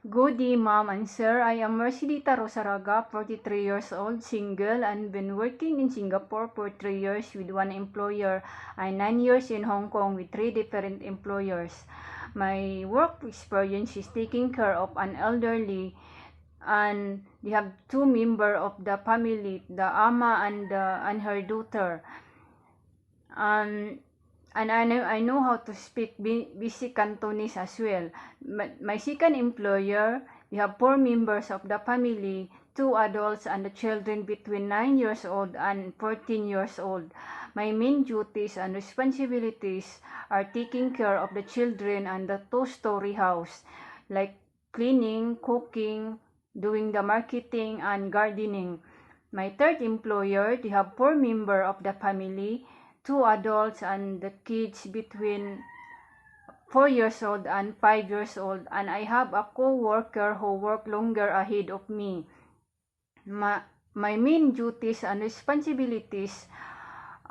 Good day, Ma'am and Sir. I am Mercedita Rosaraga, 43 years old, single, and been working in Singapore for 3 years with one employer and 9 years in Hong Kong with 3 different employers. My work experience is taking care of an elderly, and they have 2 members of the family, the ama and her daughter. And I know how to speak basic Cantonese as well. My second employer, we have 4 members of the family, 2 adults and the children between 9 years old and 14 years old. My main duties and responsibilities are taking care of the children and the 2-story house, like cleaning, cooking, doing the marketing and gardening. My third employer, they have 4 members of the family, 2 adults and the kids between 4 years old and 5 years old, and I have a co-worker who work longer ahead of me. My main duties and responsibilities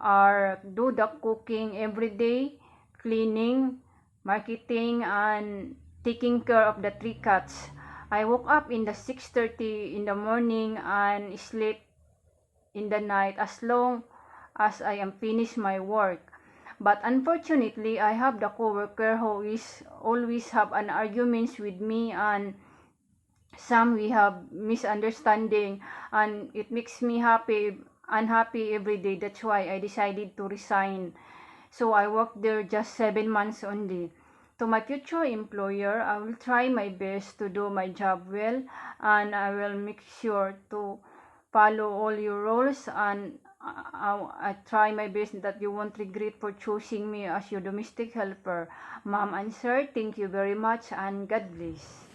are do the cooking every day, cleaning, marketing, and taking care of the 3 cats. I woke up in the 6:30 in the morning and sleep in the night as long as I am finished my work. But unfortunately, I have the coworker who is always have an arguments with me, and some we have misunderstanding, and it makes me unhappy every day. That's why I decided to resign. So I worked there just 7 months only. To my future employer, I will try my best to do my job well, and I will make sure to follow all your rules, and I try my best that you won't regret for choosing me as your domestic helper. Ma'am and Sir, thank you very much, and God bless.